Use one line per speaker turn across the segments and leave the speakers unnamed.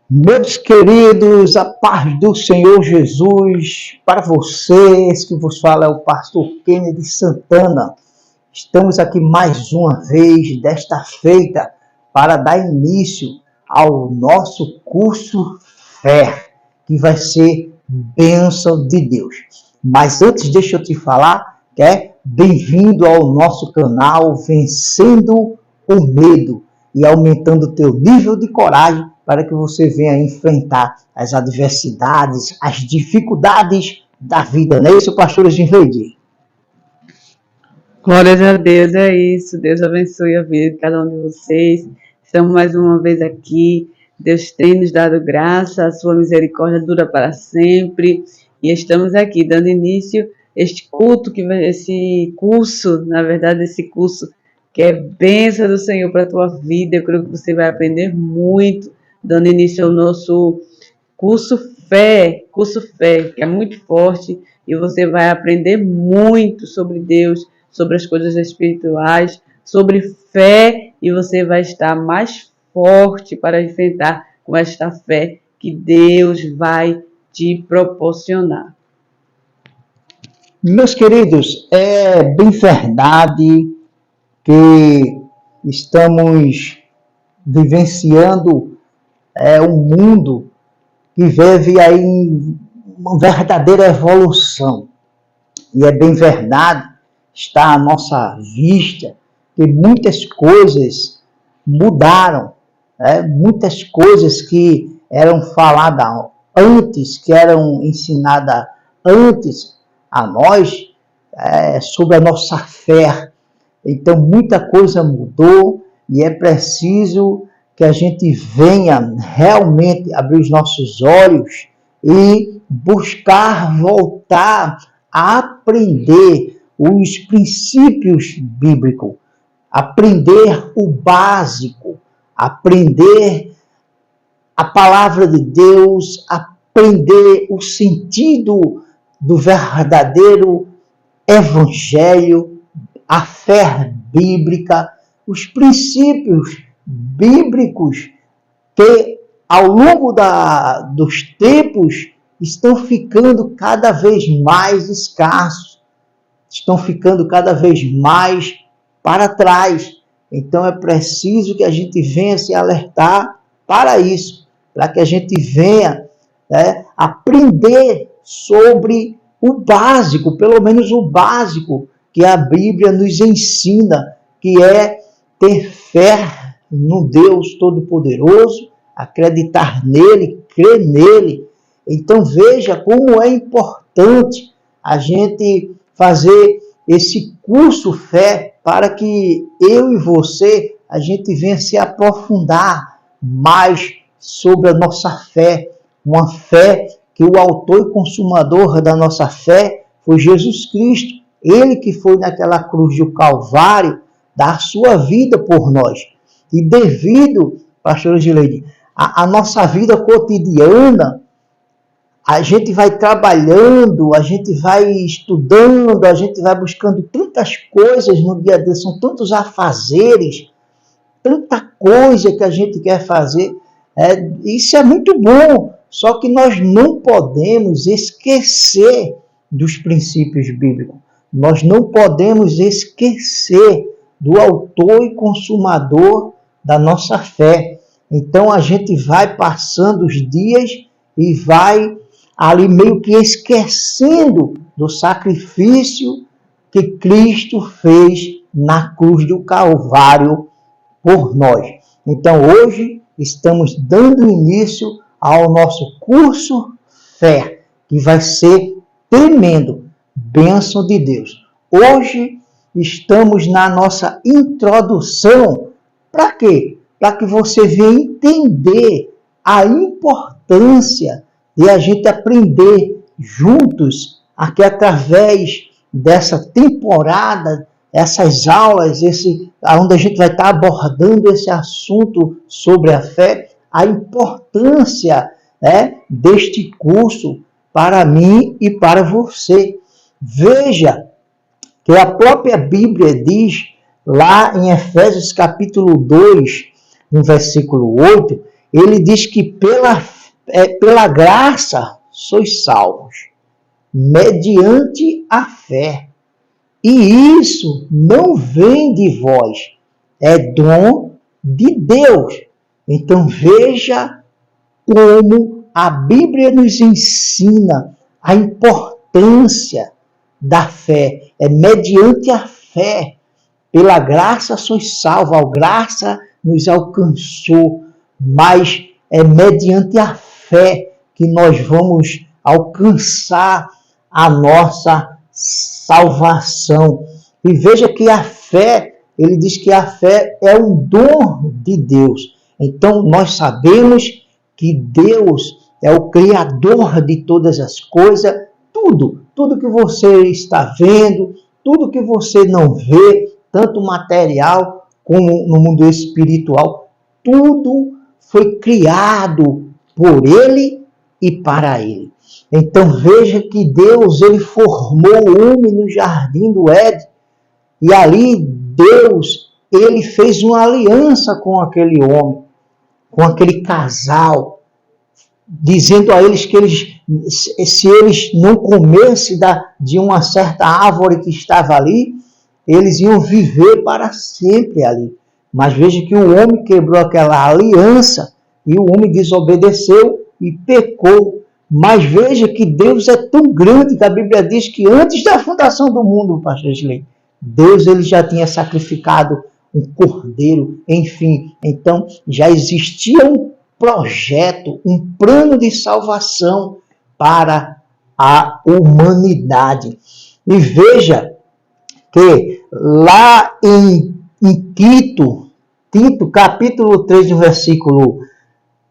Meus queridos, a paz do Senhor Jesus para vocês, que vos fala é o pastor Kennedy Santana. Estamos aqui mais uma vez, desta feita, para dar início ao nosso curso Fé, que vai ser bênção de Deus. Mas antes, deixa eu te falar, bem-vindo ao nosso canal Vencendo o Medo e aumentando o teu nível de coragem para que você venha enfrentar as adversidades, as dificuldades da vida. Não é isso, pastor Ginveide?
Glórias a Deus, é isso. Deus abençoe a vida de cada um de vocês. Estamos mais uma vez aqui. Deus tem nos dado graça, a sua misericórdia dura para sempre. E estamos aqui dando início a este curso, esse curso que é bênção do Senhor para a tua vida. Eu creio que você vai aprender muito, dando início ao nosso curso Fé, que é muito forte, e você vai aprender muito sobre Deus, sobre as coisas espirituais, sobre fé, e você vai estar mais forte para enfrentar com esta fé que Deus vai te proporcionar.
Meus queridos, é bem verdade que estamos vivenciando um mundo que vive aí uma verdadeira evolução. E é bem verdade, está à nossa vista, que muitas coisas mudaram, muitas coisas que eram faladas antes, que eram ensinadas antes a nós, sobre a nossa fé. Então, muita coisa mudou e é preciso que a gente venha realmente abrir os nossos olhos e buscar voltar a aprender os princípios bíblicos, aprender o básico, aprender a palavra de Deus, aprender o sentido do verdadeiro evangelho, a fé bíblica, os princípios bíblicos que ao longo dos tempos estão ficando cada vez mais escassos, estão ficando cada vez mais para trás. Então é preciso que a gente venha se alertar para isso, para que a gente venha aprender sobre o básico, pelo menos o básico que a Bíblia nos ensina, que é ter fé no Deus Todo-Poderoso, acreditar nele, crer nele. Então veja como é importante a gente fazer esse curso Fé para que eu e você, a gente venha se aprofundar mais sobre a nossa fé, uma fé que o autor e consumador da nossa fé foi Jesus Cristo, ele que foi naquela cruz do Calvário dar sua vida por nós. E devido, pastor Gileide, a nossa vida cotidiana, a gente vai trabalhando, a gente vai estudando, a gente vai buscando tantas coisas no dia a dia, são tantos afazeres, tanta coisa que a gente quer fazer. Isso é muito bom, só que nós não podemos esquecer dos princípios bíblicos. Nós não podemos esquecer do autor e consumador da nossa fé. Então a gente vai passando os dias e vai ali meio que esquecendo do sacrifício que Cristo fez na cruz do Calvário por nós. Então hoje estamos dando início ao nosso curso Fé, que vai ser tremendo, bênção de Deus. Hoje estamos na nossa introdução. Para quê? Para que você venha entender a importância de a gente aprender juntos, aqui através dessa temporada, essas aulas, onde a gente vai estar abordando esse assunto sobre a fé, a importância deste curso para mim e para você. Veja que a própria Bíblia diz, lá em Efésios capítulo 2, no versículo 8, ele diz que pela graça sois salvos, mediante a fé. E isso não vem de vós, é dom de Deus. Então veja como a Bíblia nos ensina a importância da fé. É mediante a fé. Pela graça sois salvos, a graça nos alcançou, mas é mediante a fé que nós vamos alcançar a nossa salvação. E veja que a fé, ele diz que a fé é um dom de Deus. Então nós sabemos que Deus é o Criador de todas as coisas, tudo que você está vendo, tudo que você não vê, tanto material como no mundo espiritual, tudo foi criado por Ele e para Ele. Então veja que Deus, ele formou o homem no jardim do Éden, e ali Deus, ele fez uma aliança com aquele homem, com aquele casal, dizendo a eles que se eles não comessem de uma certa árvore que estava ali, eles iam viver para sempre ali. Mas veja que o homem quebrou aquela aliança e o homem desobedeceu e pecou. Mas veja que Deus é tão grande que a Bíblia diz que antes da fundação do mundo, pastor Gisley, Deus ele já tinha sacrificado um cordeiro, enfim. Então já existia um projeto, um plano de salvação para a humanidade. E veja que lá em Tito, capítulo 3, no versículo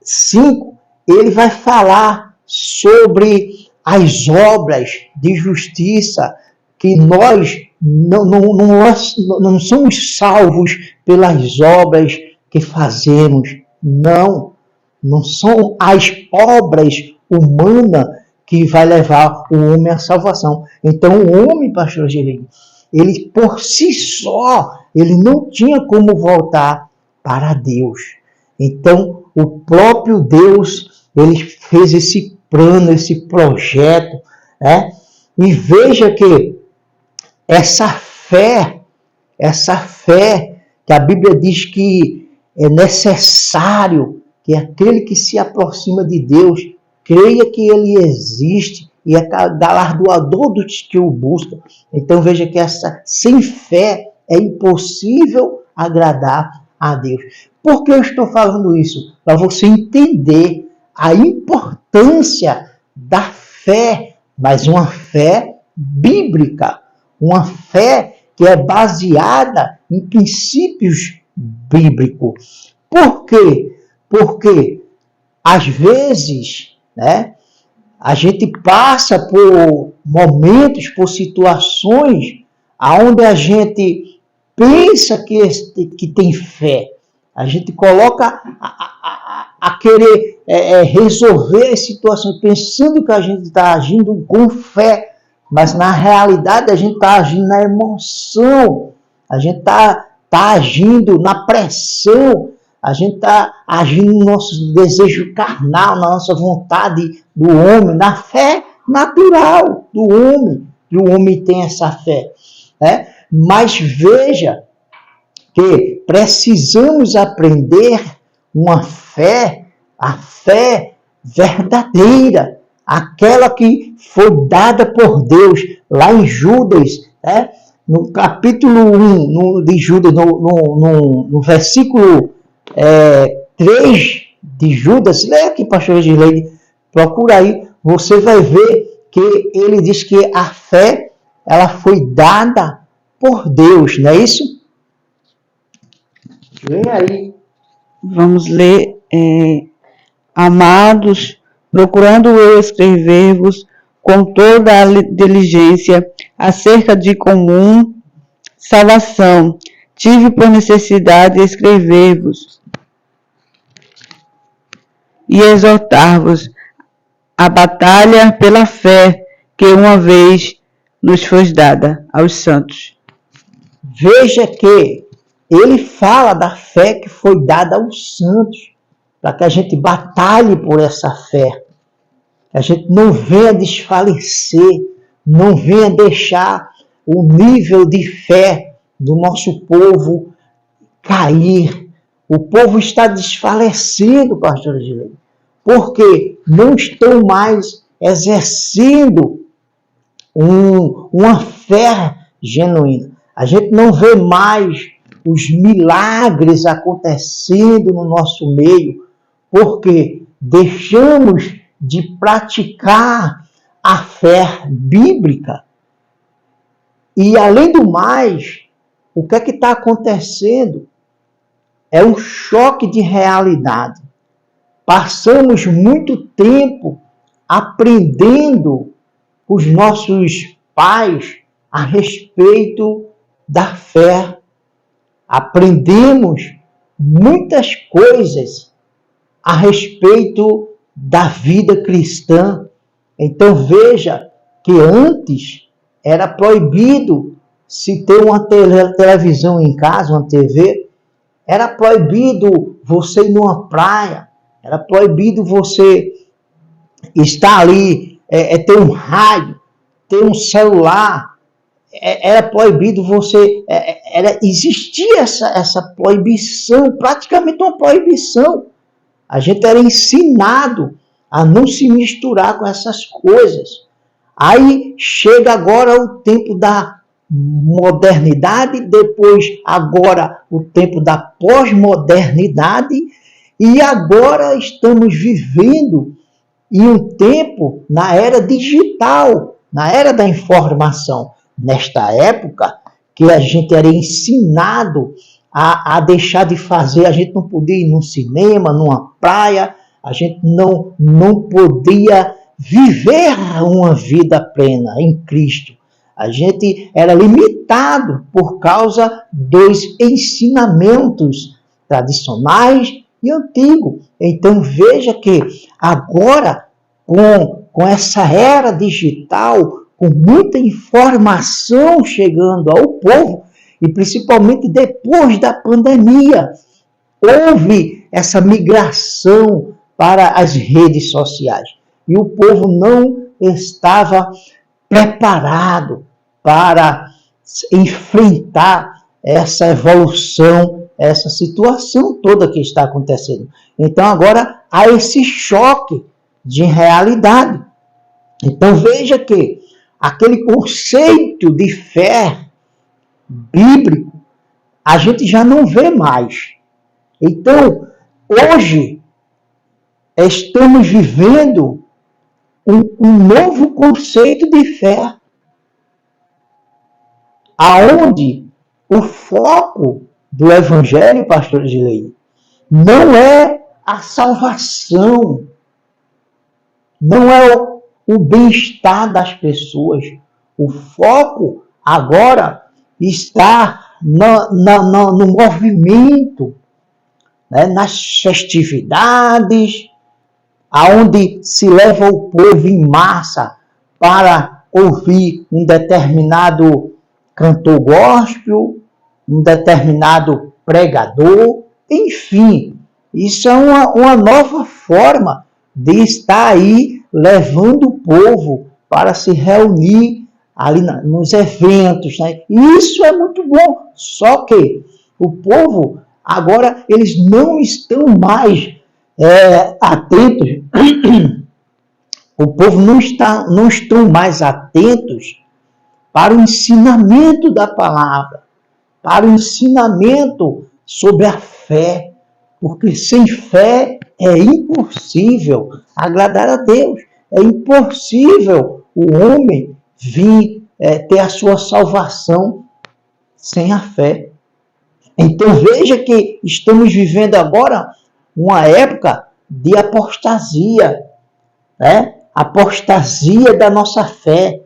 5, ele vai falar sobre as obras de justiça, que nós não somos salvos pelas obras que fazemos. Não são as obras humanas que vai levar o homem à salvação. Então o homem, pastor Gisley, ele por si só, ele não tinha como voltar para Deus. Então o próprio Deus, ele fez esse plano, esse projeto, né? E veja que essa fé que a Bíblia diz que é necessário que aquele que se aproxima de Deus creia que ele existe e é galardoador dos que o buscam. Então veja que sem fé é impossível agradar a Deus. Por que eu estou falando isso? Para você entender a importância da fé, mas uma fé bíblica, uma fé que é baseada em princípios bíblicos. Por quê? Porque às vezes, né, a gente passa por momentos, por situações onde a gente pensa que tem fé. A gente coloca a querer resolver as situações pensando que a gente está agindo com fé, mas na realidade a gente está agindo na emoção, a gente está agindo na pressão, a gente está agindo no nosso desejo carnal, na nossa vontade do homem, na fé natural do homem, que o homem tem essa fé. Né? Mas veja que precisamos aprender uma fé, a fé verdadeira, aquela que foi dada por Deus, lá em Judas, né? No capítulo 1 de Judas, no versículo 3 de Judas, leia aqui, pastor Gisley, procura aí, você vai ver que ele diz que a fé, ela foi dada por Deus, não é isso? Vem aí.
Vamos ler. Amados, procurando eu escrever-vos com toda a diligência acerca de comum salvação, tive por necessidade escrever-vos e exortar-vos a batalha pela fé que uma vez nos foi dada aos santos.
Veja que ele fala da fé que foi dada aos santos. para que a gente batalhe por essa fé, que a gente não venha desfalecer, não venha deixar o nível de fé do nosso povo cair. O povo está desfalecido, pastor Gilei, porque não estão mais exercendo uma fé genuína. A gente não vê mais os milagres acontecendo no nosso meio, porque deixamos de praticar a fé bíblica. E, além do mais, o que é que está acontecendo? É um choque de realidade. Passamos muito tempo aprendendo com os nossos pais a respeito da fé. Aprendemos muitas coisas a respeito da vida cristã. Então veja que antes era proibido se ter uma televisão em casa, uma TV, era proibido você ir numa praia, era proibido você estar ali, ter um rádio, ter um celular, era proibido você, existia essa proibição, praticamente uma proibição. A gente era ensinado a não se misturar com essas coisas. Aí chega agora o tempo da modernidade, depois agora o tempo da pós-modernidade, e agora estamos vivendo em um tempo na era digital, na era da informação. Nesta época que a gente era ensinado a deixar de fazer, a gente não podia ir num cinema, numa praia, a gente não podia viver uma vida plena em Cristo. A gente era limitado por causa dos ensinamentos tradicionais e antigos. Então veja que agora, com essa era digital, com muita informação chegando ao povo, e principalmente depois da pandemia, houve essa migração para as redes sociais. E o povo não estava preparado para enfrentar essa evolução, essa situação toda que está acontecendo. Então agora há esse choque de realidade. Então veja que aquele conceito de fé bíblico a gente já não vê mais. Então hoje estamos vivendo um novo conceito de fé, aonde o foco do Evangelho, pastor Gilei, não é a salvação, não é o bem-estar das pessoas. O foco agora está no movimento, né, nas festividades, aonde se leva o povo em massa para ouvir um determinado cantor gospel, um determinado pregador, enfim, isso é uma nova forma de estar aí levando o povo para se reunir ali nos eventos, né? Isso é muito bom, só que o povo agora eles não estão mais atentos, o povo não estão mais atentos para o ensinamento da palavra, para o ensinamento sobre a fé, porque sem fé é impossível agradar a Deus, é impossível o homem vir ter a sua salvação sem a fé. Então veja que estamos vivendo agora uma época de apostasia, né? Apostasia da nossa fé.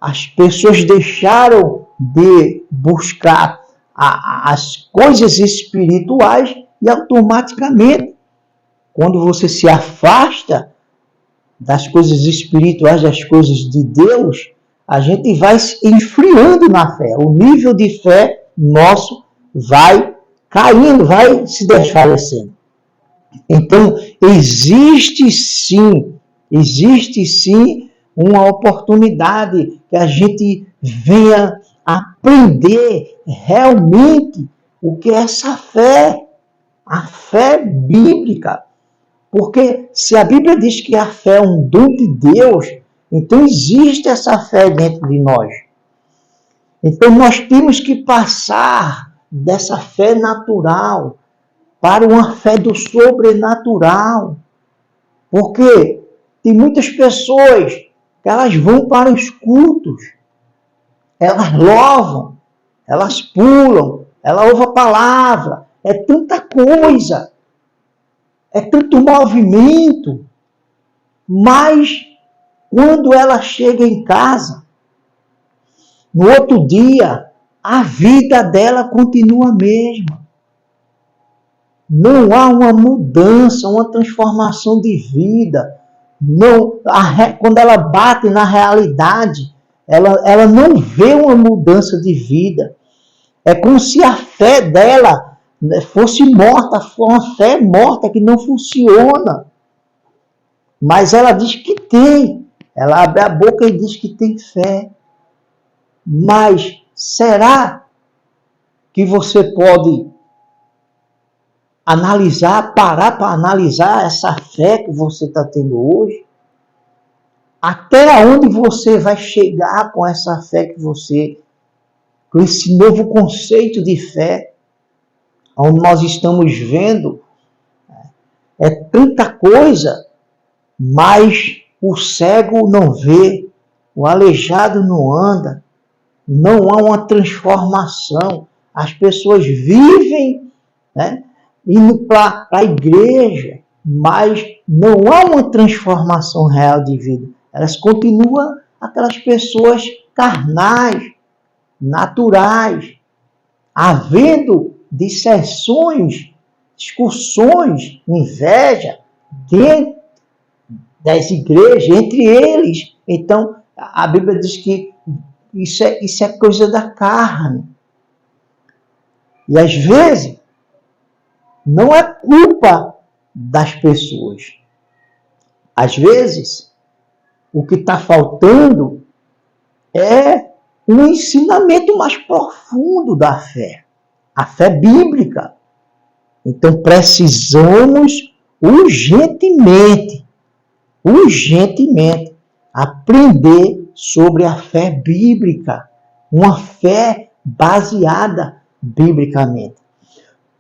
As pessoas deixaram de buscar as coisas espirituais e automaticamente, quando você se afasta das coisas espirituais, das coisas de Deus, a gente vai esfriando na fé. O nível de fé nosso vai caindo, vai se desfalecendo. Então, existe sim uma oportunidade que a gente venha aprender realmente o que é essa fé, a fé bíblica. Porque se a Bíblia diz que a fé é um dom de Deus, então existe essa fé dentro de nós. Então nós temos que passar dessa fé natural para uma fé do sobrenatural. Porque tem muitas pessoas que elas vão para os cultos, elas louvam, elas pulam, ela ouve a palavra, é tanta coisa, é tanto movimento, mas quando ela chega em casa, no outro dia, a vida dela continua a mesma. Não há uma mudança, uma transformação de vida. Não, quando ela bate na realidade, ela não vê uma mudança de vida. É como se a fé dela fosse morta, uma fé morta que não funciona. Mas ela diz que tem. Ela abre a boca e diz que tem fé. Mas será que você pode analisar, parar para analisar essa fé que você está tendo hoje? Até onde você vai chegar com essa fé que você, com esse novo conceito de fé, onde nós estamos vendo, é tanta coisa, mas o cego não vê, o aleijado não anda, não há uma transformação. As pessoas vivem, né, indo para a igreja, mas não há uma transformação real de vida. Elas continuam aquelas pessoas carnais, naturais, havendo dissensões, discussões, inveja dentro das igrejas, entre eles. Então, a Bíblia diz que isso é coisa da carne. E às vezes, não é culpa das pessoas. Às vezes, o que está faltando é um ensinamento mais profundo da fé. A fé bíblica. Então, precisamos urgentemente aprender sobre a fé bíblica. Uma fé baseada biblicamente.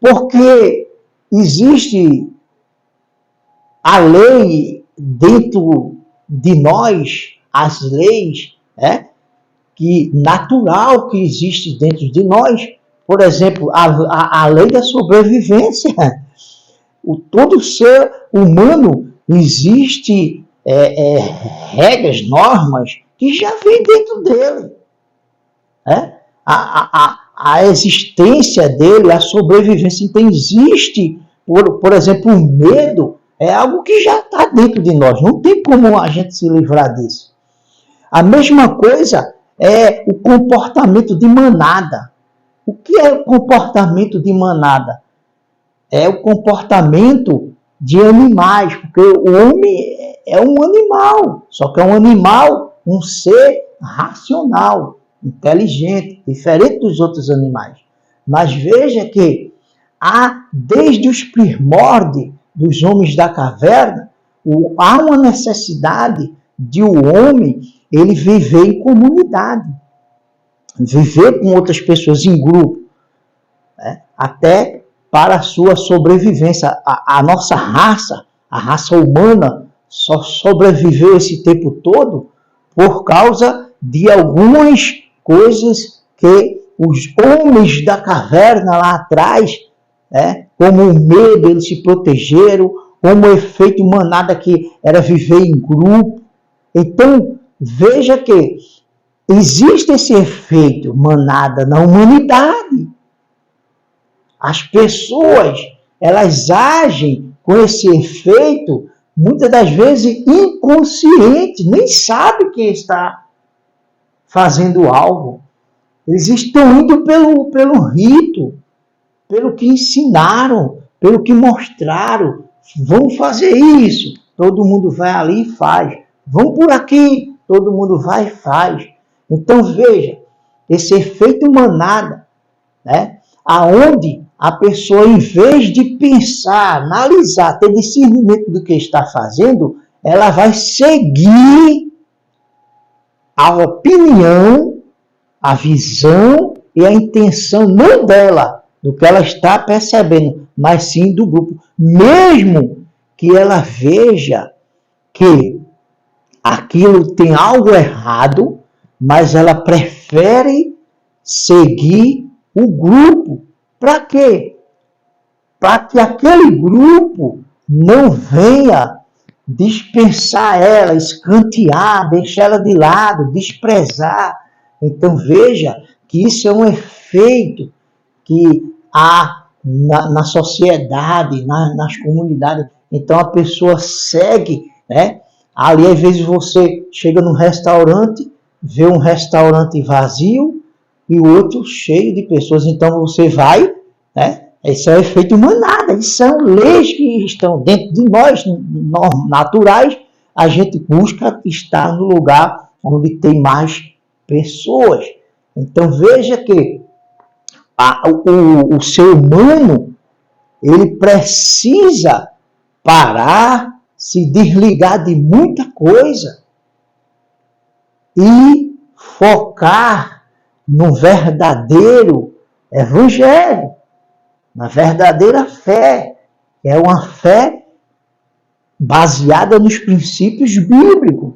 Porque existe a lei dentro de nós, as leis, que natural que existe dentro de nós. Por exemplo, a lei da sobrevivência. Todo ser humano existe regras, normas que já vem dentro dele. A existência dele, a sobrevivência. Então existe, por exemplo, o medo é algo que já está dentro de nós. Não tem como a gente se livrar disso. A mesma coisa é o comportamento de manada. O que é o comportamento de manada? É o comportamento de animais, porque o homem é um animal, só que é um animal, um ser racional, inteligente, diferente dos outros animais. Mas veja que desde os primórdios dos homens da caverna, há uma necessidade de o homem ele viver em comunidade, viver com outras pessoas em grupo, até para a sua sobrevivência. A nossa raça, a raça humana, só sobreviveu esse tempo todo por causa de algumas coisas que os homens da caverna lá atrás, como o medo, eles se protegeram, como o efeito manada que era viver em grupo. Então, veja que existe esse efeito manada na humanidade. As pessoas, elas agem com esse efeito, muitas das vezes inconsciente, nem sabe que está fazendo algo. Eles estão indo pelo rito, pelo que ensinaram, pelo que mostraram, vamos fazer isso. Todo mundo vai ali e faz. Vamos por aqui. Todo mundo vai e faz. Então veja, esse efeito manada, né? Aonde a pessoa, em vez de pensar, analisar, ter discernimento do que está fazendo, ela vai seguir a opinião, a visão e a intenção não dela, do que ela está percebendo, mas sim do grupo. Mesmo que ela veja que aquilo tem algo errado, mas ela prefere seguir o grupo. Para quê? Para que aquele grupo não venha dispensar ela, escantear, deixar ela de lado, desprezar. Então veja que isso é um efeito que há na sociedade, nas comunidades. Então a pessoa segue, né? Ali às vezes você chega num restaurante, vê um restaurante vazio e o outro cheio de pessoas. Então você vai, né? Esse é o efeito manada. Isso são leis que estão dentro de nós, naturais. A gente busca estar no lugar onde tem mais pessoas. Então veja que o ser humano, ele precisa parar, se desligar de muita coisa e focar no verdadeiro evangelho, na verdadeira fé, que é uma fé baseada nos princípios bíblicos.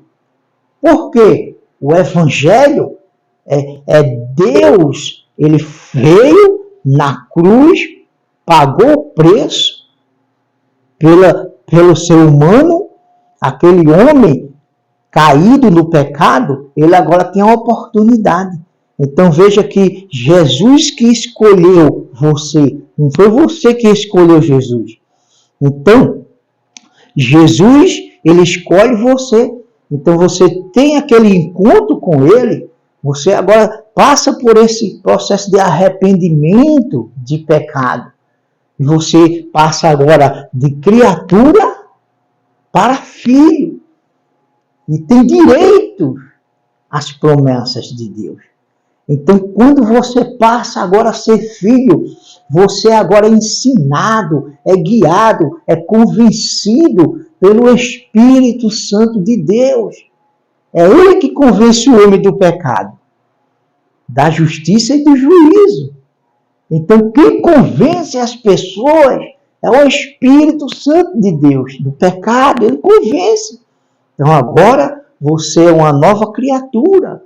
Por quê? O evangelho é Deus, ele veio na cruz, pagou o preço pelo ser humano, aquele homem caído no pecado, ele agora tem a oportunidade. Então veja que Jesus que escolheu você, não foi você que escolheu Jesus. Então, Jesus, ele escolhe você. Então você tem aquele encontro com ele, você agora passa por esse processo de arrependimento de pecado. E você passa agora de criatura para filho. E tem direito às promessas de Deus. Então, quando você passa agora a ser filho, você agora é ensinado, é guiado, é convencido pelo Espírito Santo de Deus. É Ele que convence o homem do pecado, da justiça e do juízo. Então, quem convence as pessoas é o Espírito Santo de Deus. Do pecado, Ele convence. Então, agora, você é uma nova criatura.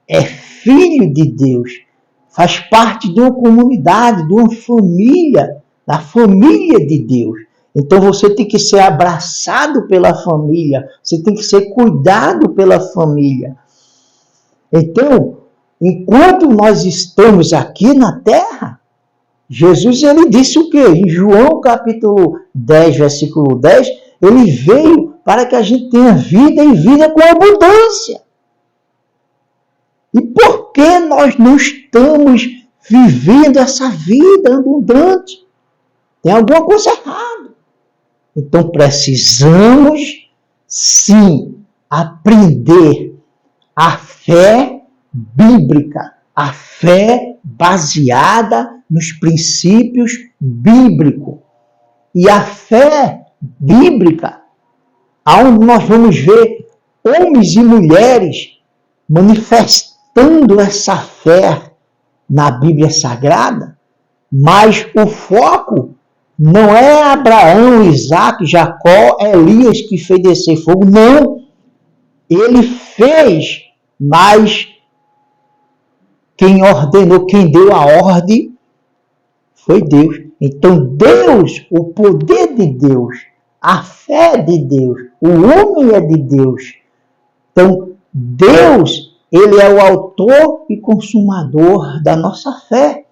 É filho de Deus. Faz parte de uma comunidade, de uma família, da família de Deus. Então, você tem que ser abraçado pela família. Você tem que ser cuidado pela família. Então, enquanto nós estamos aqui na terra, Jesus, ele disse o quê? Em João capítulo 10, versículo 10, ele veio para que a gente tenha vida e vida com abundância. E por que nós não estamos vivendo essa vida abundante? Tem alguma coisa errada. Então precisamos, sim, aprender a fé bíblica, a fé baseada nos princípios bíblicos. E a fé bíblica, onde nós vamos ver homens e mulheres manifestando essa fé na Bíblia Sagrada, mas o foco não é Abraão, Isaac, Jacó, Elias que fez descer fogo, não. Ele fez, mas quem ordenou, quem deu a ordem foi Deus. Então Deus, o poder de Deus, a fé de Deus, o homem é de Deus. Então Deus, ele é o autor e consumador da nossa fé.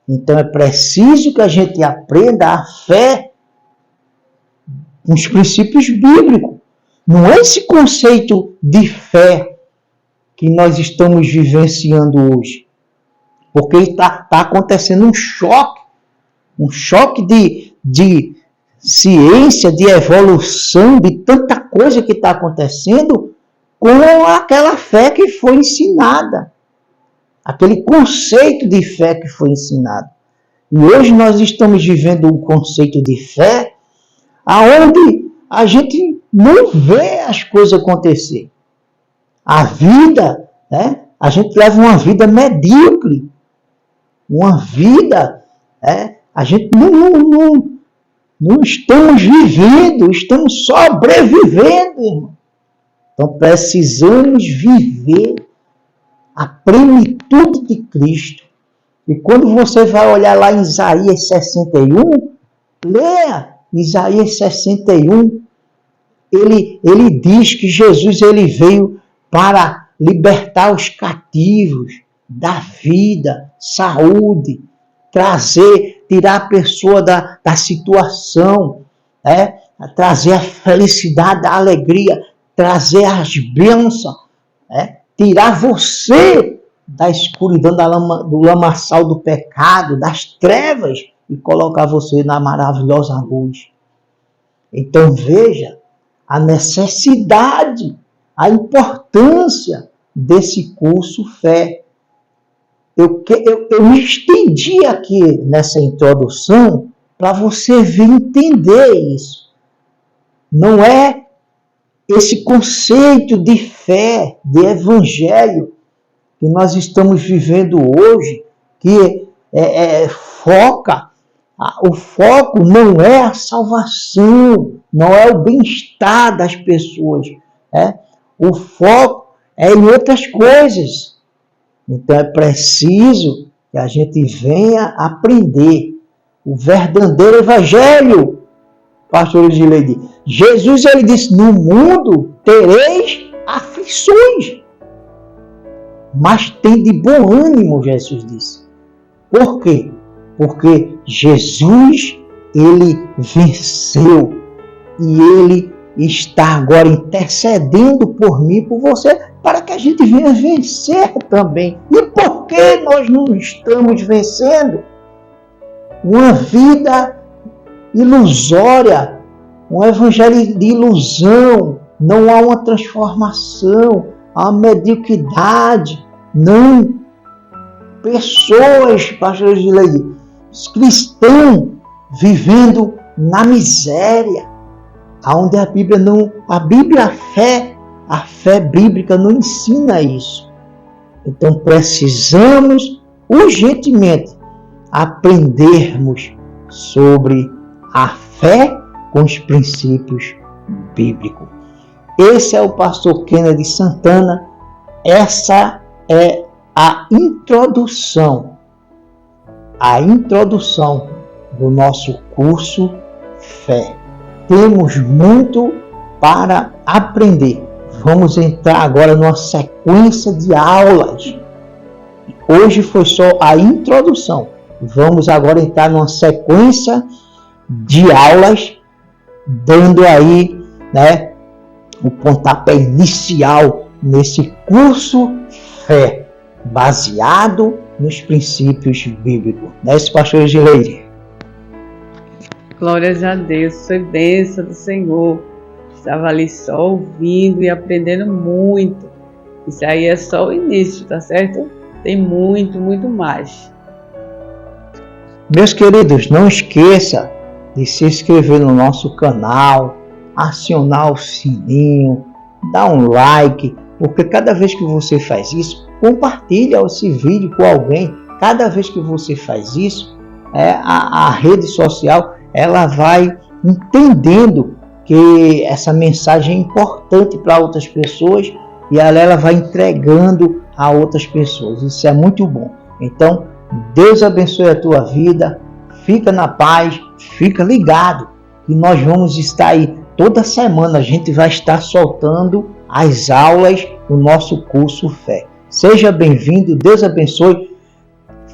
Então é preciso que a gente aprenda a fé com os princípios bíblicos. Não é esse conceito de fé que nós estamos vivenciando hoje. Porque está acontecendo um choque de ciência, de evolução, de tanta coisa que está acontecendo, com aquela fé que foi ensinada. Aquele conceito de fé que foi ensinado. E hoje nós estamos vivendo um conceito de fé aonde a gente não vê as coisas acontecer. A vida, né? A gente leva uma vida medíocre. Uma vida, a gente não estamos vivendo, estamos sobrevivendo, irmão. Então precisamos viver a plenitude de Cristo. E quando você vai olhar lá em Isaías 61, leia Isaías 61, ele diz que Jesus ele veio para libertar os cativos da vida, saúde, tirar a pessoa da situação, trazer a felicidade, a alegria, trazer as bênçãos, tirar você da escuridão, do lamaçal do pecado, das trevas, e colocar você na maravilhosa luz. Então veja a necessidade, a importância desse curso Fé. Eu me estendi aqui nessa introdução para você vir entender isso. Não é esse conceito de fé, de evangelho, que nós estamos vivendo hoje, que foca, o foco não é a salvação, não é o bem-estar das pessoas. O foco é em outras coisas. Então é preciso que a gente venha aprender o verdadeiro evangelho, pastor Gileide. Jesus ele disse, no mundo tereis aflições, mas tem de bom ânimo, Jesus disse. Por quê? Porque Jesus, ele venceu e ele está agora intercedendo por mim, por você, para que a gente venha vencer também. E por que nós não estamos vencendo? Uma vida ilusória, um evangelho de ilusão, não há uma transformação, há uma mediocridade, não. Pessoas, pastor Gileide, cristãos vivendo na miséria, onde a fé bíblica não ensina isso. Então precisamos urgentemente aprendermos sobre a fé com os princípios bíblicos. Esse é o pastor Kennedy Santana. Essa é a introdução do nosso curso Fé. Temos muito para aprender. Vamos entrar agora numa sequência de aulas. Hoje foi só a introdução. Vamos agora entrar numa sequência de aulas, dando aí, o pontapé inicial nesse curso Fé, baseado nos princípios bíblicos. Não é isso, pastor Gileide?
Glórias a Deus, foi bênção do Senhor. Estava ali só ouvindo e aprendendo muito. Isso aí é só o início, tá certo? Tem muito, muito mais.
Meus queridos, não esqueça de se inscrever no nosso canal, acionar o sininho, dar um like, porque cada vez que você faz isso, compartilha esse vídeo com alguém. Cada vez que você faz isso, a rede social ela vai entendendo que essa mensagem é importante para outras pessoas e ela vai entregando a outras pessoas. Isso é muito bom. Então, Deus abençoe a tua vida, fica na paz, fica ligado, e nós vamos estar aí toda semana. A gente vai estar soltando as aulas do nosso curso Fé. Seja bem-vindo, Deus abençoe.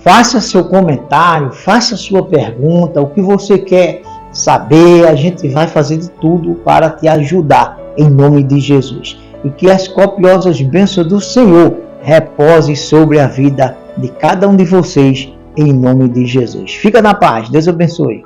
Faça seu comentário, faça sua pergunta, o que você quer saber, a gente vai fazer de tudo para te ajudar, em nome de Jesus. E que as copiosas bênçãos do Senhor reposem sobre a vida de cada um de vocês, em nome de Jesus. Fica na paz, Deus abençoe.